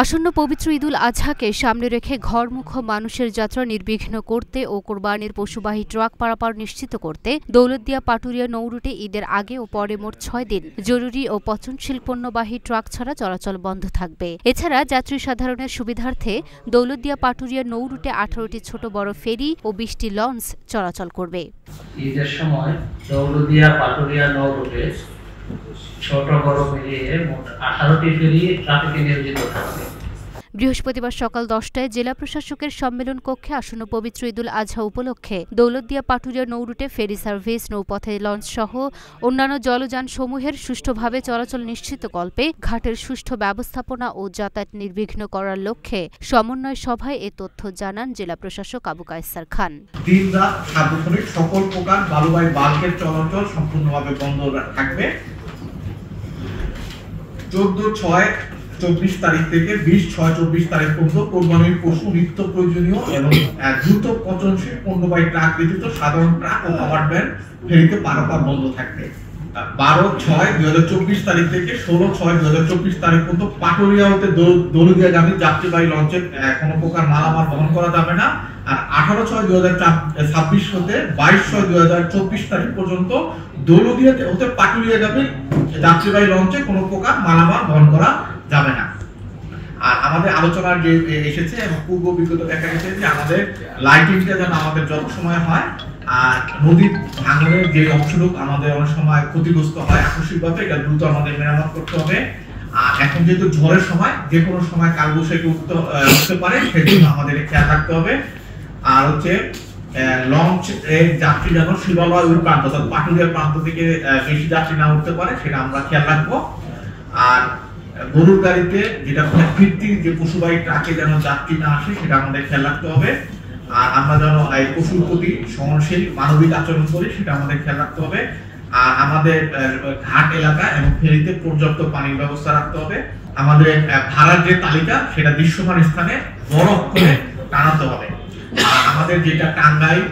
আসন্ন পবিত্র ঈদুল আজহাকে সামনে রেখে ঘরমুখ মানুষের যাত্রা নির্বিঘ্ন করতে ও কোরবানির পশুবাহী ট্রাক পারাপার নিশ্চিত করতে দৌলতদিয়া পাটুরিয়া নৌরুটে ঈদের আগে ও পরে মোট ৬ দিন জরুরি ও পচনশীল পণ্যবাহী ট্রাক ছাড়া চলাচল বন্ধ থাকবে। এছাড়া যাত্রী সাধারণের সুবিধার্থে দৌলতদিয়া পাটুরিয়া নৌরুটে ১৮টি ছোট বড় ফেরি ও ২০টি লঞ্চ চলাচল করবে। ঈদের সময় দৌলতদিয়া পাটুরিয়া নৌরুটে ছোট বড় মিলিয়ে মোট 18টি ফেরি ট্রাফিকে নিয়োজিত থাকবে। বৃহস্পতিবার সকাল ১০টায় জেলা প্রশাসকের সম্মেলন কক্ষে আসন্ন পবিত্র ঈদুল আজহা উপলক্ষে দৌলতদিয়া পাটুরিয়া নৌরুটে ফেরি সার্ভিস, নৌপথে লঞ্চ সহ অন্যান্য জলযান সমূহের সুষ্ঠুভাবে চলাচল নিশ্চিতকল্পে ঘাটের সুষ্ঠু ব্যবস্থাপনা ও যাতায়াত নির্বিঘ্ন করার লক্ষ্যে সমন্বয় সভায় এ তথ্য জানান জেলা প্রশাসক আবু কায়সার খান। দিন-রাত সার্বক্ষণিক সকল প্রকার বালুবাহী বাল্কের চলাচল সম্পূর্ণভাবে বন্ধ থাকবে। 14/6/24 তারিখ থেকে 20/6/24 তারিখ পর্যন্ত কোরবানির পশু নিত্য প্রয়োজনীয় এবং দ্রুত পচনশীল পণ্যবাহী ট্রাক ব্যতীত সাধারণ ট্রাক ও পাওয়ার ভ্যান ফেরিতে পারাপার বন্ধ থাকবে। 12/6/2024 তারিখ থেকে 16/6/2024 তারিখ পর্যন্ত পাটুরিয়া হতে দৌলতদিয়াগামী যাত্রীবাহী লঞ্চে কোনো প্রকার মালামাল বহন করা যাবে না। আর 18/6/2026 হতে 22/6/2024 তারিখ পর্যন্ত দৌলতদিয়া হতে পাটুরিয়াগামী যাত্রীবাহী লঞ্চে কোনো প্রকার মালামাল বহন করা যাবে না। আর আমাদের আলোচনার যে এসেছে এবং পূর্ব বিগত দেখা গেছে যে আমাদের লাইটিংটা যেন আমাদের যত সময় হয় আর নদীর ভাঙনের যে অংশটুকু আমাদের অনেক সময় ক্ষতিগ্রস্ত হয় আকস্মিকভাবে, এটা দ্রুত আমাদের মেরামত করতে হবে। আর এখন যেহেতু ঝড়ের সময় যে কোনো সময় কালবৈশাখী উঠতে পারে, সেজন্য আমাদের খেয়াল রাখতে হবে। আর হচ্ছে লঞ্চ এর যাত্রী যেন শিবালয় ওই প্রান্ত অর্থাৎ পাটুরিয়া প্রান্ত থেকে বেশি যাত্রী না উঠতে পারে, সেটা আমরা খেয়াল রাখবো। আর গরুর গাড়িতে যেটা ভিত্তিক যে পশুবাহী ট্রাকে যেন যাত্রী না আসে, সেটা আমাদের খেয়াল রাখতে হবে। আর আমরা যেন এই পশুর প্রতি সহনশীল মানবিক আচরণ করি, সেটা আমাদের খেয়াল রাখতে হবে। আর আমাদের ঘাট এলাকা এবং ফেরিতে পর্যাপ্ত পানির ব্যবস্থা রাখতে হবে। আমাদের ভাড়ার যে তালিকা সেটা দৃশ্যমান স্থানে বড় অক্ষরে টানাতে হবে। আর আমাদের যেটা টাঙ্গাইল,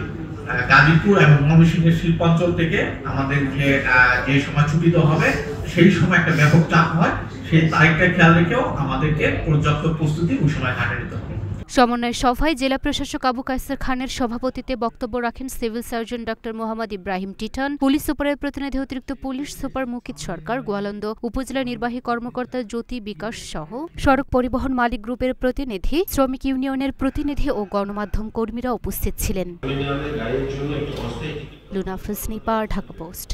গাজীপুর এবং ময়মনসিংহের শিল্পাঞ্চল থেকে আমাদের যে সময় ছুটি দেওয়া হবে, সেই সময় একটা ব্যাপক চাপ হয়, সেই তারিখটা খেয়াল রেখেও আমাদেরকে পর্যাপ্ত প্রস্তুতি ওই সময় ঘাটে নিতে হবে। সমন্বয় সভায় জেলা প্রশাসক আবু কায়সার খানের সভাপতিত্বে বক্তব্য রাখেন civil surgeon doctor Mohammad Ibrahim Titon, police সুপারের প্রতিনিধি অতিরিক্ত পুলিশ সুপার মুকিত সরকার, গোয়ালন্দ উপজেলা নির্বাহী কর্মকর্তা জ্যোতি বিকাশ সহ সড়ক পরিবহন মালিক গ্রুপের প্রতিনিধি, শ্রমিক ইউনিয়নের প্রতিনিধি ও গণমাধ্যম কর্মীরা উপস্থিত ছিলেন। লুনা ফিসনিপা, ঢাকা পোস্ট।